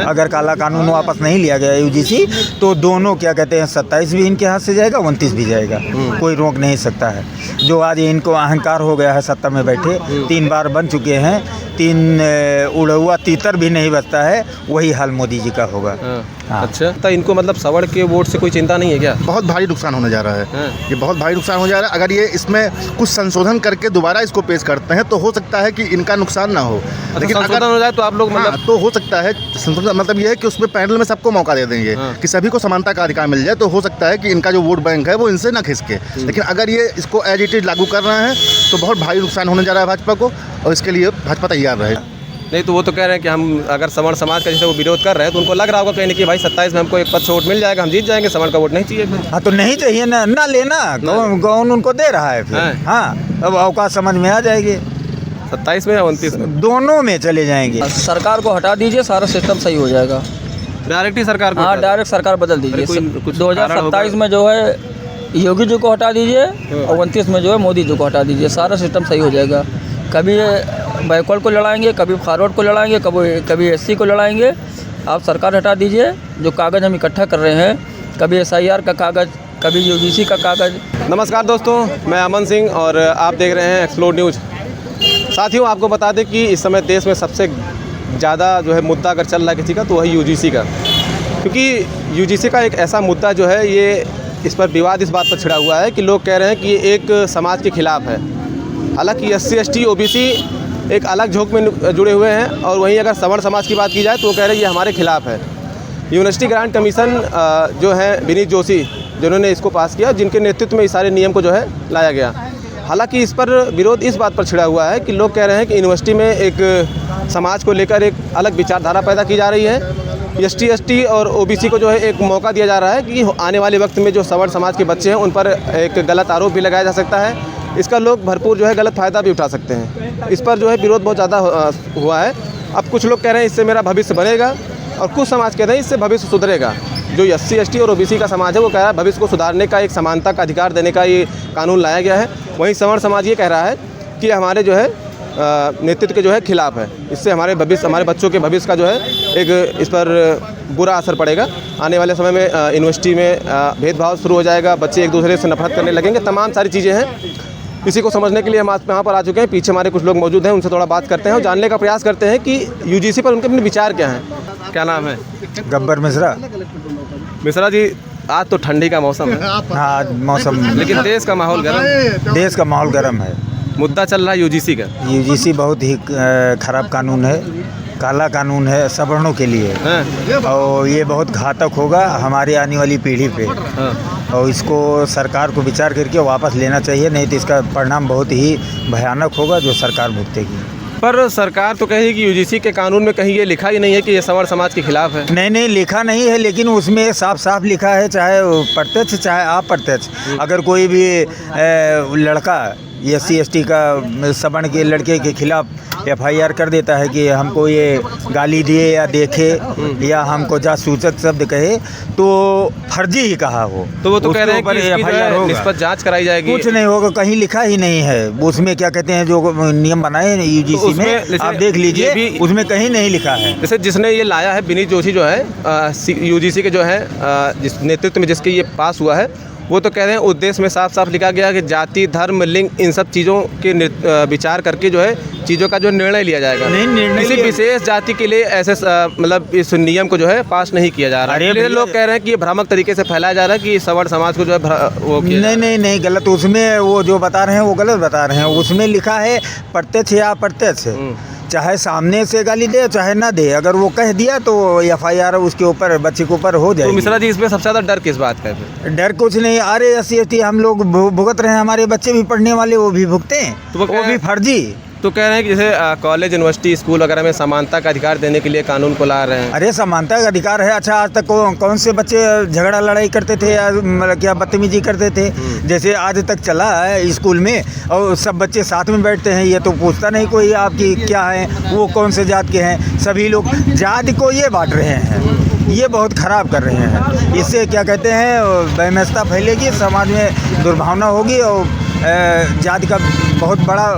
अगर काला कानून वापस नहीं लिया गया यूजीसी तो दोनों क्या कहते हैं 27 भी इनके हाथ से जाएगा, 29 भी जाएगा, कोई रोक नहीं सकता है। जो आज इनको अहंकार हो गया है सत्ता में बैठे, 3 बार बन चुके हैं, 3 उड़ा तीतर भी नहीं बचता है, वही हाल मोदी जी का होगा। हाँ। अच्छा, तो इनको मतलब सवर्ण के वोट से कोई चिंता नहीं है क्या? बहुत भारी नुकसान होने जा रहा है। ये बहुत भारी नुकसान हो जा रहा है। अगर ये इसमें कुछ संशोधन करके दोबारा इसको पेश करते हैं तो हो सकता है कि इनका नुकसान ना हो। लेकिन संशोधन हो जाए तो आप लोग मतलब तो हो सकता है संशोधन मतलब ये है कि उसमें पैनल में सबको मौका दे देंगे कि सभी को समानता का अधिकार मिल जाए, तो हो सकता है कि इनका जो वोट बैंक है वो इनसे ना खिसके। लेकिन अगर ये इसको एज इट इज लागू कर रहे हैं तो बहुत भारी नुकसान होने जा रहा है भाजपा को, और इसके लिए भाजपा तैयार रहे। नहीं तो वो तो कह रहे हैं कि हम अगर सवर्ण समाज का जैसे वो विरोध कर रहे हैं तो उनको लग रहा होगा कहीं कि भाई 27 में हमको एक पद से वोट मिल जाएगा, हम जीत जाएंगे, सवर्ण का वोट नहीं चाहिए। हाँ तो नहीं चाहिए ना लेना, कौन उनको दे रहा है फिर। हाँ, अब औकात समझ में आ जाएगी। 27 में या 29 में? दोनों में चले जाएंगे। सरकार को हटा दीजिए, सारा सिस्टम सही हो जाएगा। डायरेक्ट ही सरकार को? हाँ, डायरेक्ट सरकार बदल दीजिए। 2027 में जो है योगी जी को हटा दीजिए और 29 में जो है मोदी जी को हटा दीजिए, सारा सिस्टम सही हो जाएगा। कभी बैकवर्ड को लड़ाएंगे, कभी फॉरवर्ड को लड़ाएंगे, कभी एससी को लड़ाएंगे। आप सरकार हटा दीजिए, जो कागज़ हम इकट्ठा कर रहे हैं, कभी SIR का कागज़, कभी यूजीसी का कागज़। नमस्कार दोस्तों, मैं अमन सिंह और आप देख रहे हैं एक्सप्लोर न्यूज़। साथियों, आपको बता दें कि इस समय देश में सबसे ज़्यादा जो है मुद्दा अगर चल रहा है किसी का तो वही यूजीसी का, क्योंकि यूजीसी का एक ऐसा मुद्दा जो है ये इस पर विवाद इस बात पर छिड़ा हुआ है कि लोग कह रहे हैं कि ये एक समाज के खिलाफ है। हालांकि SC ST OBC एक अलग झोंक में जुड़े हुए हैं, और वहीं अगर सवर्ण समाज की बात की जाए तो वो कह रहे हैं ये हमारे खिलाफ है। यूनिवर्सिटी ग्रांट कमीशन जो है विनीत जोशी जिन्होंने इसको पास किया, जिनके नेतृत्व में इस सारे नियम को जो है लाया गया। हालांकि इस पर विरोध इस बात पर छिड़ा हुआ है कि लोग कह रहे हैं कि यूनिवर्सिटी में एक समाज को लेकर एक अलग विचारधारा पैदा की जा रही है। ST ST और OBC को जो है एक मौका दिया जा रहा है कि आने वाले वक्त में जो सवर्ण समाज के बच्चे हैं उन पर एक गलत आरोप भी लगाया जा सकता है, इसका लोग भरपूर जो है गलत फ़ायदा भी उठा सकते हैं। इस पर जो है विरोध बहुत ज़्यादा हुआ है। अब कुछ लोग कह रहे हैं इससे मेरा भविष्य बनेगा, और कुछ समाज कह रहे हैं इससे भविष्य सुधरेगा। जो SC ST और OBC का समाज है वो कह रहा है भविष्य को सुधारने का, एक समानता का अधिकार देने का ये कानून लाया गया है। वहीं सवर्ण समाज ये कह रहा है कि हमारे जो है नेतृत्व के जो है खिलाफ है, इससे हमारे बच्चों के भविष्य का जो है एक इस पर बुरा असर पड़ेगा। आने वाले समय में यूनिवर्सिटी में भेदभाव शुरू हो जाएगा, बच्चे एक दूसरे से नफरत करने लगेंगे, तमाम सारी चीज़ें हैं। इसी को समझने के लिए हम आज यहाँ पर आ चुके हैं। पीछे हमारे कुछ लोग मौजूद हैं, उनसे थोड़ा बात करते हैं और जानने का प्रयास करते हैं कि यूजीसी पर उनके अपने विचार क्या हैं। क्या नाम है? गब्बर मिश्रा। मिश्रा जी, आज तो ठंडी का मौसम है। हाँ, मौसम, लेकिन देश का माहौल गर्म है। मुद्दा चल रहा है यूजीसी का। यूजीसी बहुत ही खराब कानून है, काला कानून है सवर्णों के लिए, और ये बहुत घातक होगा हमारी आने वाली पीढ़ी पे। और इसको सरकार को विचार करके वापस लेना चाहिए, नहीं तो इसका परिणाम बहुत ही भयानक होगा जो सरकार भुगतेगी। पर सरकार तो कहेगी कि यूजीसी के कानून में कहीं ये लिखा ही नहीं है कि ये सवर्ण समाज के खिलाफ है। नहीं लिखा नहीं है, लेकिन उसमें साफ साफ लिखा है, चाहे प्रत्यक्ष चाहे अप्रत्यक्ष, अगर कोई भी लड़का SC ST का सवर्ण के लड़के के खिलाफ FIR कर देता है कि हमको ये गाली दिए या देखे या हमको जासूसक शब्द कहे, तो फर्जी ही कहा हो तो वो तो कह रहे हैं कि FIR निष्पक्ष जांच कराई जाएगी। कुछ नहीं होगा, कहीं लिखा ही नहीं है। उसमें क्या कहते हैं जो नियम बनाए यूजीसी में, आप देख लीजिए, उसमें कहीं नहीं लिखा है। जैसे जिसने ये लाया है विनीत जोशी जो है यूजीसी के जो है जिस नेतृत्व में जिसके ये पास हुआ है, वो तो कह रहे हैं उद्देश्य में साफ साफ लिखा गया कि जाति, धर्म, लिंग, इन सब चीज़ों के विचार करके जो है चीज़ों का जो निर्णय लिया जाएगा। किसी विशेष जाति के लिए ऐसे मतलब इस नियम को जो है पास नहीं किया जा रहा है। लोग कह रहे हैं कि ये भ्रामक तरीके से फैलाया जा रहा है कि सवर्ण समाज को जो है वो नहीं गलत, उसमें वो जो बता रहे हैं वो गलत बता रहे हैं। उसमें लिखा है प्रत्यक्ष या अप्रत्यक्ष, चाहे सामने से गाली दे चाहे ना दे, अगर वो कह दिया तो FIR उसके ऊपर, बच्चे के ऊपर हो जाएगी। तो मिश्रा जी, इसमें सबसे ज़्यादा डर किस बात का है? डर कुछ नहीं, अरे SC ST हम लोग भुगत रहे हैं, हमारे बच्चे भी पढ़ने वाले वो भी भुगते हैं, तो वो भी फर्जी। तो कह रहे हैं कि जैसे कॉलेज, यूनिवर्सिटी, स्कूल वगैरह में समानता का अधिकार देने के लिए कानून को ला रहे हैं। अरे समानता का अधिकार है, अच्छा आज तक कौन से बच्चे झगड़ा लड़ाई करते थे या मतलब क्या बदतमीजी करते थे? जैसे आज तक चला है स्कूल में, और सब बच्चे साथ में बैठते हैं, ये तो पूछता नहीं कोई आपकी क्या है, वो कौन से जात के हैं। सभी लोग जाति को ये बांट रहे हैं, ये बहुत ख़राब कर रहे हैं। इससे क्या कहते हैं वैमनस्यता फैलेगी, समाज में दुर्भावना होगी, और जाति का बहुत बड़ा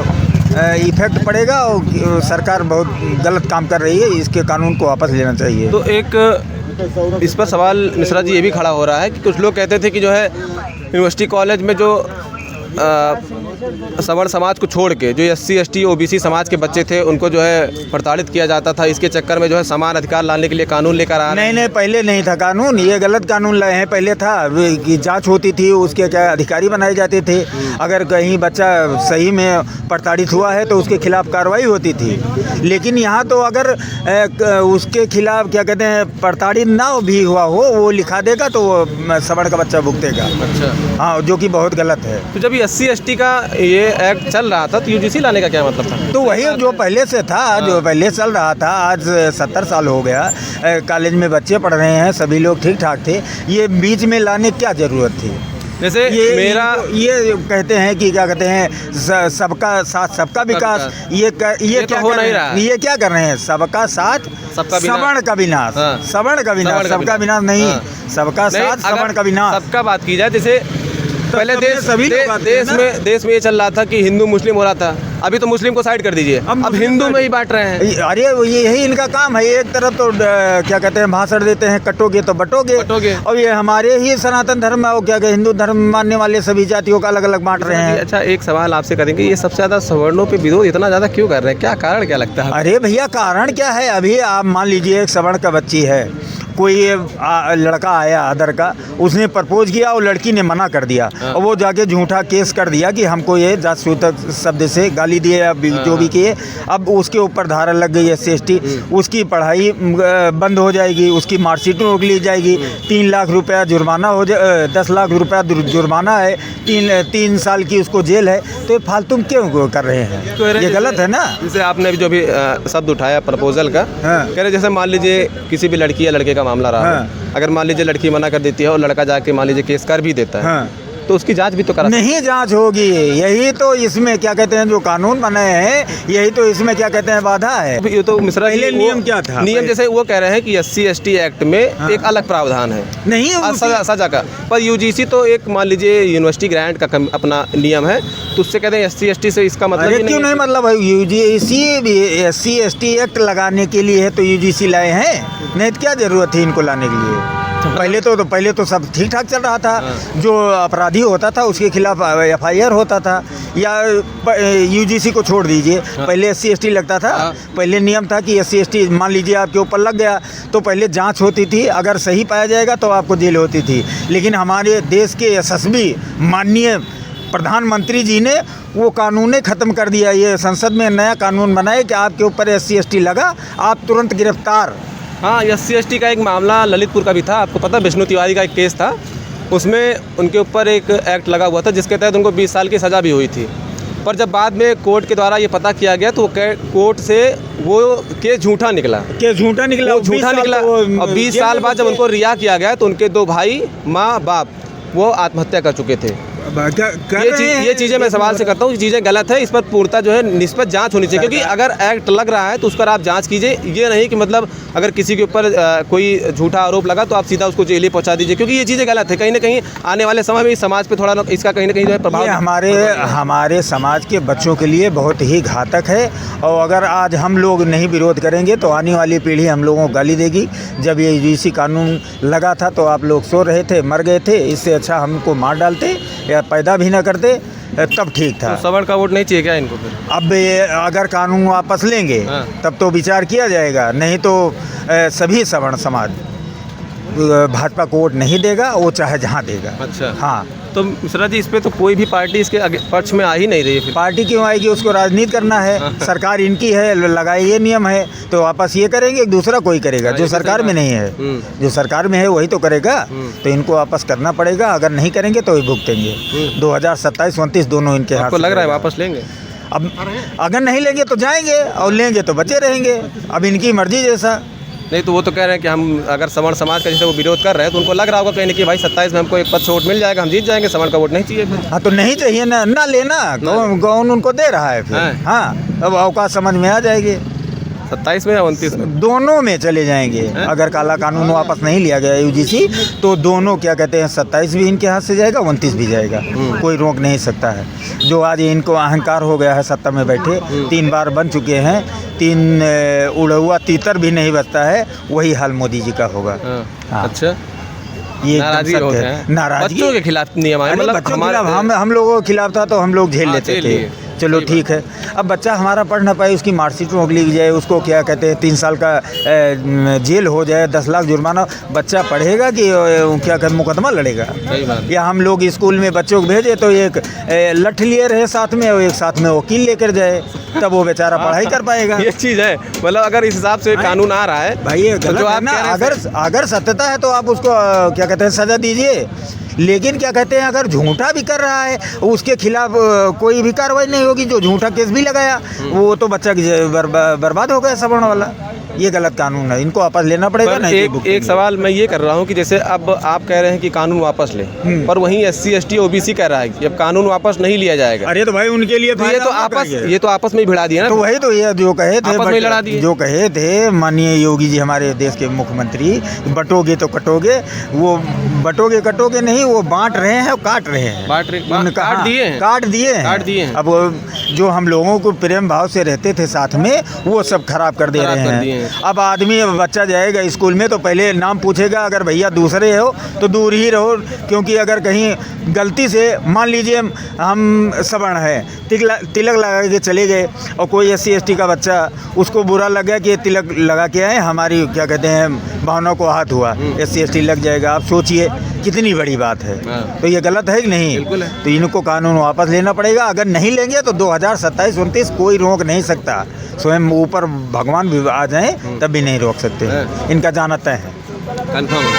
इफेक्ट पड़ेगा और सरकार बहुत गलत काम कर रही है, इसके कानून को वापस लेना चाहिए। तो एक इस पर सवाल मिश्रा जी ये भी खड़ा हो रहा है कि कुछ लोग कहते थे कि जो है यूनिवर्सिटी कॉलेज में जो सवर्ण समाज को छोड़ के जो SC ST OBC समाज के बच्चे थे उनको जो है प्रताड़ित किया जाता था, इसके चक्कर में जो है समान अधिकार लाने के लिए कानून लेकर आ रहे हैं। नहीं, पहले नहीं था कानून, ये गलत कानून लाए हैं। पहले था कि जांच होती थी, उसके क्या अधिकारी बनाए जाते थे। अगर कहीं बच्चा सही में प्रताड़ित हुआ है तो उसके खिलाफ कार्रवाई होती थी। लेकिन यहाँ तो अगर उसके खिलाफ क्या कहते हैं प्रताड़ित ना भी हुआ हो, वो लिखा देगा तो वो सवर्ण का बच्चा भुगतेगा। अच्छा, हाँ, जो कि बहुत गलत है। तो जब SC ST का ये एक्ट चल रहा था तो UGC लाने का क्या मतलब था? तो वही जो पहले से था, जो पहले चल रहा था, आज 70 साल हो गया, कॉलेज में बच्चे पढ़ रहे हैं, सभी लोग ठीक ठाक थे, ये बीच में लाने की क्या ज़रूरत थी? जैसे ये कहते हैं कि क्या कहते हैं सबका साथ सबका विकास, ये क्या हो नहीं रहा है। ये क्या कर रहे हैं? सबका साथ सवर्ण का विनाश, सवर्ण का विनाश, सबका विनाश नहीं, सबका साथ सवर्ण का विनाश। सबका बात की जाए, जैसे पहले देश में ये चल रहा था कि हिंदू मुस्लिम हो रहा था, अभी तो मुस्लिम को साइड कर दीजिए, अब हिंदू में ही बांट रहे हैं। अरे यही इनका काम है। एक तरफ तो क्या कहते हैं भाषण देते हैं, कटोगे तो बटोगे, और ये हमारे ही सनातन धर्म और क्या कहते हिंदू धर्म मानने वाले सभी जातियों का अलग अलग बांट रहे हैं। अच्छा, एक सवाल आपसे करेंगे, ये सबसे ज़्यादा सवर्णों पे विरोध इतना ज़्यादा क्यों कर रहे हैं? क्या कारण क्या लगता है? अरे भैया, कारण क्या है? अभी आप मान लीजिए एक सवर्ण का बच्ची है, कोई लड़का आया अदर का, उसने प्रपोज किया और लड़की ने मना कर दिया, और वो जाके झूठा केस कर दिया कि हमको ये जात सूतक शब्द से गाली दिए या जो भी किए। अब उसके ऊपर धारा लग गई SC ST, उसकी पढ़ाई बंद हो जाएगी, उसकी मार्कशीट रोक ली जाएगी, 3 लाख रुपया जुर्माना हो जाए, 10 लाख रुपया जुर्माना है, 3 साल की उसको जेल है। तो ये फालतू क्यों कर रहे हैं? तो ये गलत है ना। जैसे आपने जो भी शब्द उठाया प्रपोजल का, कह रहे जैसे मान लीजिए किसी भी लड़की या लड़के का मामला रहा, अगर मान लीजिए लड़की मना कर देती है और लड़का जाके मान लीजिए केस कर भी देता है, तो उसकी जांच भी तो करा नहीं, जांच होगी। यही तो इसमें क्या कहते हैं जो कानून बनाए हैं, यही तो इसमें क्या कहते हैं बाधा है। ये तो मिश्रा जी, नियम क्या था? नियम जैसे वो कह रहे हैं कि SC ST एक्ट में एक अलग प्रावधान है, नहीं सजा का, पर UGC तो एक मान लीजिए यूनिवर्सिटी ग्रांट का अपना नियम है, तो उससे कहते हैं SC ST से इसका मतलब क्यों नहीं? मतलब UGC SC ST एक्ट लगाने के लिए है तो UGC लाए हैं, नहीं तो क्या जरूरत थी इनको लाने के लिए? पहले तो सब ठीक ठाक चल रहा था। जो अपराधी होता था उसके खिलाफ FIR होता था, या UGC को छोड़ दीजिए, पहले SC ST लगता था। पहले नियम था कि SC ST मान लीजिए आपके ऊपर लग गया तो पहले जांच होती थी, अगर सही पाया जाएगा तो आपको जेल होती थी। लेकिन हमारे देश के यशस्वी माननीय प्रधानमंत्री जी ने वो कानून ख़त्म कर दिया। ये संसद में नया कानून बनाए कि आपके ऊपर SC ST लगा, आप तुरंत गिरफ्तार। हाँ, SC ST का एक मामला ललितपुर का भी था, आपको पता, विष्णु तिवारी का एक केस था, उसमें उनके ऊपर एक एक्ट लगा हुआ था जिसके तहत उनको 20 साल की सज़ा भी हुई थी। पर जब बाद में कोर्ट के द्वारा ये पता किया गया तो कोर्ट से वो केस झूठा निकला, और 20 साल बाद जब उनको रिहा किया गया तो उनके 2 भाई माँ बाप वो आत्महत्या कर चुके थे। ये चीज़ें मैं सवाल से करता हूँ, चीज़ें गलत है, इस पर पूर्णतः जो है निष्पक्ष जांच होनी चाहिए, क्योंकि अगर एक्ट लग रहा है तो उस पर आप जांच कीजिए। ये नहीं कि मतलब अगर किसी के ऊपर कोई झूठा आरोप लगा तो आप सीधा उसको जेल पहुंचा दीजिए, क्योंकि ये चीज़ें गलत है। कहीं ना कहीं आने वाले समय में इस समाज पे थोड़ा इसका कहीं ना कहीं जो है प्रभाव हमारे समाज के बच्चों के लिए बहुत ही घातक है। और अगर आज हम लोग नहीं विरोध करेंगे तो आने वाली पीढ़ी हम लोगों को गाली देगी। जब ये UGC कानून लगा था तो आप लोग सो रहे थे, मर गए थे, इससे अच्छा हमको मार डालते या पैदा भी ना करते, तब ठीक था। तो सवर्ण का वोट नहीं चाहिए क्या इनको फिर? अब अगर कानून वापस लेंगे तब तो विचार किया जाएगा, नहीं तो सभी सवर्ण समाज भाजपा को वोट नहीं देगा, वो चाहे जहाँ देगा। अच्छा, हाँ। तो मिश्रा जी, इस पे तो कोई भी पार्टी इसके पक्ष में आ ही नहीं रही है। पार्टी क्यों आएगी? उसको राजनीति करना है, सरकार इनकी है, लगाए ये नियम है तो वापस ये करेंगे, दूसरा कोई करेगा। जो सरकार में नहीं है, जो सरकार में है वही तो करेगा, तो इनको वापस करना पड़ेगा। अगर नहीं करेंगे तो ही भुगतेंगे। 2027-29 दोनों इनके हाथ। आपको लग रहा है वापस लेंगे? अब अगर नहीं लेंगे तो जाएंगे, और लेंगे तो बचे रहेंगे। अब इनकी मर्जी जैसा। नहीं तो वो तो कह रहे हैं कि हम अगर सवर्ण समाज का जैसे वो विरोध कर रहे हैं तो उनको लग रहा होगा कहीं कि भाई 27 में हमको एक पद से वोट मिल जाएगा, हम जीत जाएंगे, सवर्ण का वोट नहीं चाहिए। हाँ, तो नहीं चाहिए ना लेना, कौन उनको दे रहा है फिर? हाँ, अब अवकाश समझ में आ जाएगी। 27 में या 29 में? दोनों में चले जाएंगे। अगर काला कानून वापस नहीं लिया गया यूजीसी तो दोनों क्या कहते हैं 27 भी इनके हाथ से जाएगा, 29 भी जाएगा, कोई रोक नहीं सकता है। जो आज इनको अहंकार हो गया है सत्ता में बैठे, 3 बार बन चुके हैं, 3 उड़ा हुआ तीतर भी नहीं बचता है, वही हाल मोदी जी का होगा। हाँ। अच्छा, ये नाराजगी होते हैं नाराजगी बच्चों के खिलाफ नियम आए, मतलब बच्चों के खिलाफ हम लोगों के खिलाफ था तो हम लोग झेल लेते थे, चलो ठीक है। अब बच्चा हमारा पढ़ ना पाए, उसकी मार्कशीट रोक ली जाए, उसको क्या कहते हैं 3 साल का जेल हो जाए, 10 लाख जुर्माना, बच्चा पढ़ेगा कि क्या कहते मुकदमा लड़ेगा? या हम लोग स्कूल में बच्चों को भेजे तो एक लठ लिए रहे साथ में और एक साथ में वकील लेकर जाए, तब वो बेचारा पढ़ाई कर पाएगा। ये चीज़ है, मतलब अगर इस हिसाब से कानून आ रहा है भाई ये गलत है ना। अगर सत्यता है तो आप उसको क्या कहते हैं सजा दीजिए, लेकिन क्या कहते हैं अगर झूठा भी कर रहा है उसके खिलाफ कोई भी कार्रवाई नहीं होगी। जो झूठा केस भी लगाया वो तो बच्चा बर्बाद हो गया सवर्ण वाला। ये गलत कानून है, इनको वापस लेना पड़ेगा। नहीं, एक सवाल मैं ये कर रहा हूँ कि जैसे अब आप कह रहे हैं कि कानून वापस ले, पर वहीं SC ST OBC कह रहा है कि अब कानून वापस नहीं लिया जाएगा। अरे तो भाई उनके लिए तो ये तो आपस में ही भिड़ा दिया ना। तो वही तो ये जो कहे थे आपस में लड़ा दिए, जो कहे थे माननीय योगी जी हमारे देश के मुख्यमंत्री, बटोगे तो कटोगे, वो बटोगे कटोगे नहीं, वो बांट रहे हैं और काट रहे हैं। काट दिए हैं। अब जो हम लोगों को प्रेम भाव से रहते थे साथ में, वो सब खराब कर दे रहे हैं। अब आदमी बच्चा जाएगा स्कूल में तो पहले नाम पूछेगा, अगर भैया दूसरे हो तो दूर ही रहो, क्योंकि अगर कहीं गलती से मान लीजिए हम सवर्ण है, तिलक लगा के चले गए और कोई SC ST का बच्चा, उसको बुरा लग गया कि ये तिलक लगा के आए, हमारी क्या कहते हैं भावनाओं को आहत हुआ, SC ST लग जाएगा। आप सोचिए कितनी बड़ी बात है। तो ये गलत है कि नहीं? बिल्कुल है। तो इनको कानून वापस लेना पड़ेगा। अगर नहीं लेंगे तो 2027-29 कोई रोक नहीं सकता। स्वयं ऊपर भगवान भी आ जाए तब भी नहीं रोक सकते। इनका जाना तय है,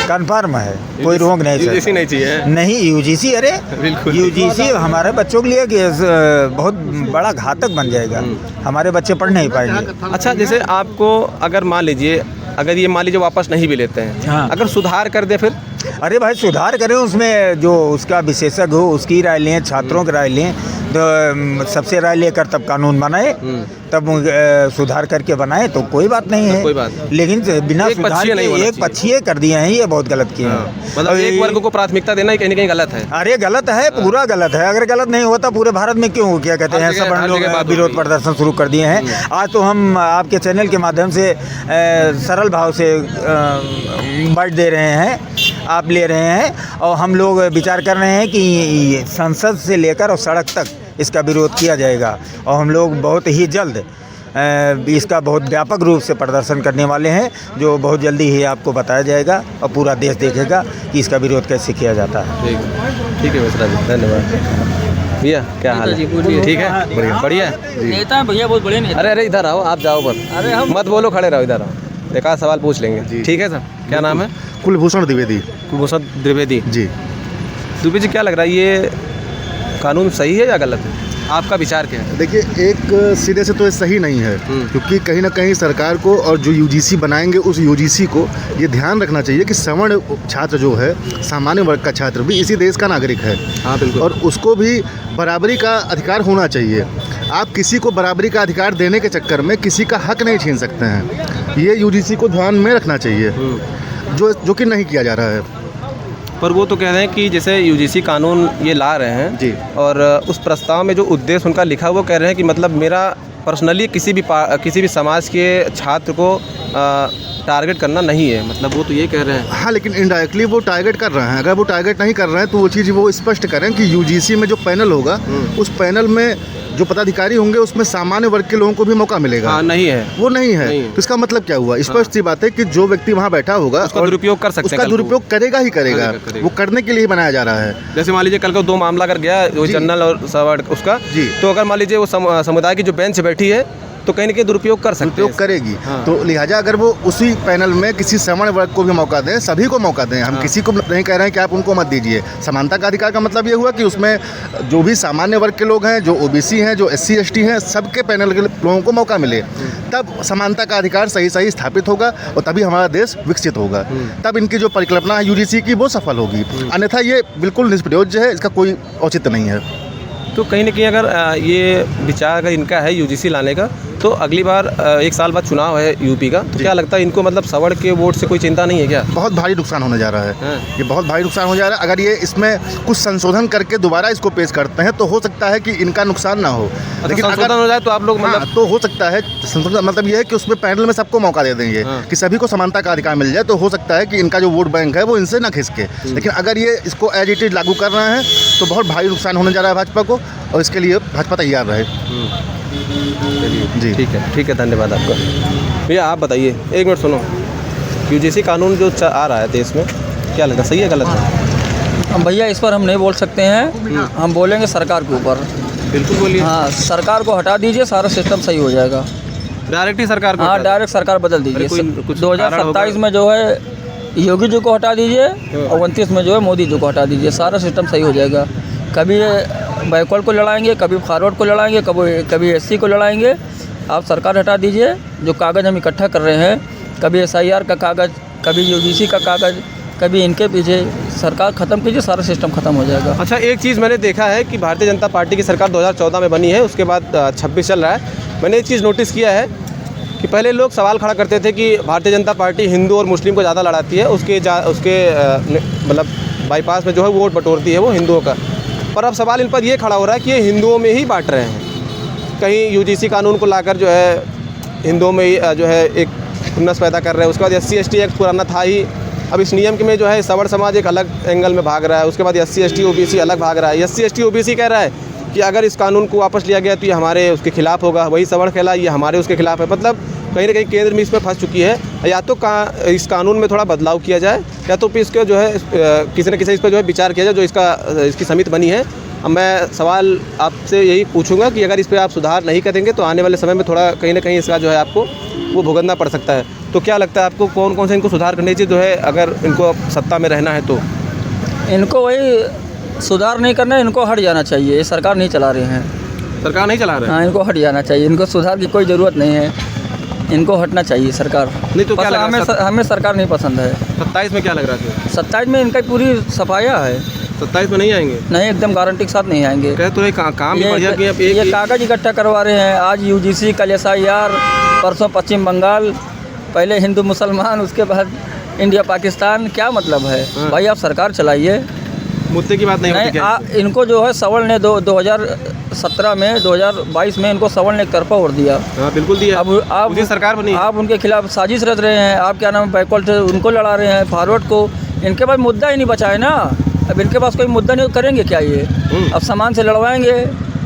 कन्फर्म है, कोई रोक नहीं सकता। UGC नहीं चाहिए, नहीं UGC, अरे UGC हमारे बच्चों के लिए बहुत बड़ा घातक बन जाएगा, हमारे बच्चे पढ़ नहीं पाएंगे। अच्छा, जैसे आपको अगर मान लीजिए वापस नहीं भी लेते हैं, हाँ। अगर सुधार कर दे फिर? अरे भाई सुधार करें, उसमें जो उसका विशेषज्ञ हो उसकी राय लें, छात्रों की राय लें, तो सबसे राय लेकर तब कानून बनाए, तब सुधार करके बनाए तो कोई बात नहीं है। कोई बात। लेकिन बिना सुधार के एक पक्षीय कर दिए हैं, ये बहुत गलत किए हैं। मतलब एक वर्ग को प्राथमिकता देना कहीं न कहीं गलत है। अरे गलत है, पूरा गलत है। अगर गलत नहीं होता पूरे भारत में क्यों क्या कहते हैं सब लोग विरोध प्रदर्शन शुरू कर दिए हैं। आज तो हम आपके चैनल के माध्यम से सरल भाव से बाइट दे रहे हैं, आप ले रहे हैं, और हम लोग विचार कर रहे हैं कि संसद से लेकर और सड़क तक इसका विरोध किया जाएगा, और हम लोग बहुत ही जल्द इसका बहुत व्यापक रूप से प्रदर्शन करने वाले हैं, जो बहुत जल्दी ही आपको बताया जाएगा और पूरा देश देखेगा कि इसका विरोध कैसे किया जाता है। ठीक है मिश्रा जी, धन्यवाद। भैया क्या हाल है? ठीक है, बढ़िया नेता है भैया, बहुत बड़े नेता। अरे इधर आओ, आप जाओ बस, अरे हम मत बोलो, खड़े रहो, इधर आओ, एक आध सवाल पूछ लेंगे। ठीक है सर, क्या नाम है? कुलभूषण द्विवेदी। कुलभूषण द्विवेदी जी। द्विवेदी जी, क्या लग रहा है ये कानून सही है या गलत है? आपका विचार क्या है? देखिए, एक सिरे से तो ये सही नहीं है, क्योंकि कहीं ना कहीं सरकार को और जो UGC बनाएंगे उस UGC को ये ध्यान रखना चाहिए कि सवर्ण छात्र जो है, सामान्य वर्ग का छात्र भी इसी देश का नागरिक है। हाँ बिल्कुल। और उसको भी बराबरी का अधिकार होना चाहिए। आप किसी को बराबरी का अधिकार देने के चक्कर में किसी का हक नहीं छीन सकते हैं। ये UGC को ध्यान में रखना चाहिए, जो कि नहीं किया जा रहा है। पर वो तो कह रहे हैं कि जैसे UGC कानून ये ला रहे हैं जी, और उस प्रस्ताव में जो उद्देश्य उनका लिखा वो कह रहे हैं कि मतलब मेरा पर्सनली किसी भी समाज के छात्र को टारगेट करना नहीं है, मतलब वो तो ये कह रहे हैं। हाँ, लेकिन इनडायरेक्टली वो टारगेट कर रहे हैं। अगर वो टारगेट नहीं कर रहे हैं तो वो चीज़ वो स्पष्ट करें कि UGC में जो पैनल होगा उस पैनल में जो पदाधिकारी होंगे उसमें सामान्य वर्ग के लोगों को भी मौका मिलेगा। हाँ, नहीं है, वो नहीं है। तो इसका मतलब क्या हुआ? स्पष्ट सी बात है कि जो व्यक्ति वहाँ बैठा होगा उसका दुरुपयोग कर सकते हैं, उसका दुरुपयोग करेगा ही करेगा। वो करने के लिए बनाया जा रहा है। जैसे मान लीजिए कल को 2 मामला कर गया वो जनरल और सवार्ड उसका जी, तो अगर मान लीजिए वो समुदाय की जो बेंच बैठी है तो कहीं न कहीं दुरुपयोग कर सकते हैं, करेगी। तो लिहाजा अगर वो उसी पैनल में किसी सवर्ण वर्ग को भी मौका दें, सभी को मौका दें। हम किसी को नहीं कह रहे हैं कि आप उनको मत दीजिए। समानता का अधिकार का मतलब ये हुआ कि उसमें जो भी सामान्य वर्ग के लोग हैं, जो OBC हैं, जो SC ST हैं, सबके पैनल के लोगों को मौका मिले, तब समानता का अधिकार सही स्थापित होगा और तभी हमारा देश विकसित होगा। तब इनकी जो परिकल्पना है UGC की वो सफल होगी। अन्यथा ये बिल्कुल निष्प्रयोज्य है, इसका कोई औचित्य नहीं है। तो कहीं ना कहीं अगर ये विचार अगर इनका है यूजीसी लाने का, तो अगली बार 1 साल बाद चुनाव है यूपी का, तो क्या लगता है इनको मतलब सवर्ण के वोट से कोई चिंता नहीं है क्या? बहुत भारी नुकसान होने जा रहा है। हाँ। ये बहुत भारी नुकसान हो जा रहा है। अगर ये इसमें कुछ संशोधन करके दोबारा इसको पेश करते हैं तो हो सकता है कि इनका नुकसान ना हो। लेकिन संशोधन हो जाए तो आप लोग मतलब तो हो सकता है संशोधन, मतलब ये है कि उसमें पैनल में सबको मौका दे देंगे कि सभी को समानता का अधिकार मिल जाए, तो हो सकता है कि इनका जो वोट बैंक है वो इनसे ना खिसके। लेकिन अगर ये इसको एज इट इज लागू कर रहे हैं तो बहुत भारी नुकसान होने जा रहा है भाजपा को, और इसके लिए भाजपा तैयार रहे। जी ठीक है, धन्यवाद आपका। भैया आप बताइए, 1 मिनट सुनो, यूजीसी कानून जो आ रहा है देश में, क्या लगता है, सही है गलत है? भैया इस पर हम नहीं बोल सकते हैं, हम बोलेंगे सरकार के ऊपर। बिल्कुल बोलिए। हाँ, सरकार को हटा दीजिए, सारा सिस्टम सही हो जाएगा। डायरेक्ट ही सरकार को? हाँ, डायरेक्ट सरकार बदल दीजिए। कुछ 2027 में जो है योगी जी को हटा दीजिए और 29 में जो है मोदी जी को हटा दीजिए, सारा सिस्टम सही हो जाएगा। कभी बैकवर्ड को लड़ाएंगे, कभी फॉरवर्ड को लड़ाएंगे, कभी एससी को लड़ाएंगे। आप सरकार हटा दीजिए, जो कागज़ हम इकट्ठा कर रहे हैं, कभी SIR का कागज़, कभी यूजीसी का कागज़, कभी इनके पीछे, सरकार ख़त्म कीजिए, सारा सिस्टम ख़त्म हो जाएगा। अच्छा, एक चीज़ मैंने देखा है कि भारतीय जनता पार्टी की सरकार 2014 में बनी है, उसके बाद 26 चल रहा है। मैंने एक चीज़ नोटिस किया है कि पहले लोग सवाल खड़ा करते थे कि भारतीय जनता पार्टी हिंदू और मुस्लिम को ज़्यादा लड़ाती है, उसके मतलब बाईपास में जो है वोट बटोरती है वो हिंदुओं का। पर अब सवाल इन पर ये खड़ा हो रहा है कि ये हिंदुओं में ही बांट रहे हैं। कहीं यूजीसी कानून को लाकर जो है हिंदुओं में ही जो है एक खुन्नस पैदा कर रहे हैं। उसके बाद SC ST एक्ट पुराना था ही, अब इस नियम के में जो है सवर्ण समाज एक अलग एंगल में भाग रहा है। उसके बाद SC ST OBC अलग भाग रहा है। SC ST OBC कह रहा है कि अगर इस कानून को वापस लिया गया तो ये हमारे उसके खिलाफ होगा, वही सवर्ण कहला ये हमारे उसके खिलाफ है। मतलब कहीं ना कहीं केंद्र में इसमें फंस चुकी है। या तो इस कानून में थोड़ा बदलाव किया जाए, या तो फिर इसके जो है किसी न किसी इस पर जो है विचार किया जाए, जो इसकी समिति बनी है। अब मैं सवाल आपसे यही पूछूंगा कि अगर इस पर आप सुधार नहीं करेंगे तो आने वाले समय में थोड़ा कहीं ना कहीं इसका जो है आपको वो भुगतना पड़ सकता है। तो क्या लगता है आपको, कौन कौन से इनको सुधार करने चाहिए जो है अगर इनको सत्ता में रहना है तो? इनको वही सुधार नहीं करना है, इनको हट जाना चाहिए। ये सरकार नहीं चला रहे हैं, सरकार नहीं चला रहे हैं। हाँ, इनको हट जाना चाहिए, इनको सुधार की कोई ज़रूरत नहीं है, इनको हटना चाहिए सरकार। नहीं तो क्या लग रहा है? हमें सरकार नहीं पसंद है। 27 में क्या लग रहा है? 27 में इनका पूरी सफाया है। 27 में नहीं आएंगे? नहीं, एकदम गारंटी के साथ नहीं आएंगे। कह तो काम भी बढ़िया किया। ये कागज़ इकट्ठा करवा रहे हैं, आज यूजीसी, कल SIR, परसों पश्चिम बंगाल, पहले हिंदू मुसलमान, उसके बाद इंडिया पाकिस्तान। क्या मतलब है? भाई आप सरकार चलाइए, मुद्दे की बात नहीं होती क्या? इनको जो है सवर्ण ने 2017 में 2022 में इनको सवर्ण ने एक तरफा वोट दिया। हाँ, बिल्कुल दिया। अब आप सरकार बनी, आप उनके खिलाफ साजिश रच रहे हैं। आप क्या नाम है, बैकवर्ड से उनको लड़ा रहे हैं, फॉरवर्ड को। इनके पास मुद्दा ही नहीं बचा है ना। अब इनके पास कोई मुद्दा नहीं, करेंगे क्या ये? अब सामान से लड़वाएंगे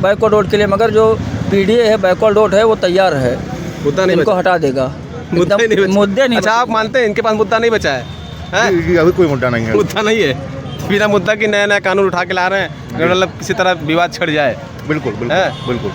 बैकवर्ड वोट के लिए, मगर जो PDA है, बैकवर्ड वोट है, वो तैयार है, मुद्दा नहीं इनको हटा देगा। मुद्दे नहीं। अच्छा, आप मानते हैं इनके पास मुद्दा नहीं बचा है? अभी कोई मुद्दा नहीं है। मुद्दा नहीं है, बिना मुद्दा की नया कानून उठा के ला रहे हैं, मतलब किसी तरह विवाद छिड़ जाए। बिल्कुल बिल्कुल बिल्कुल।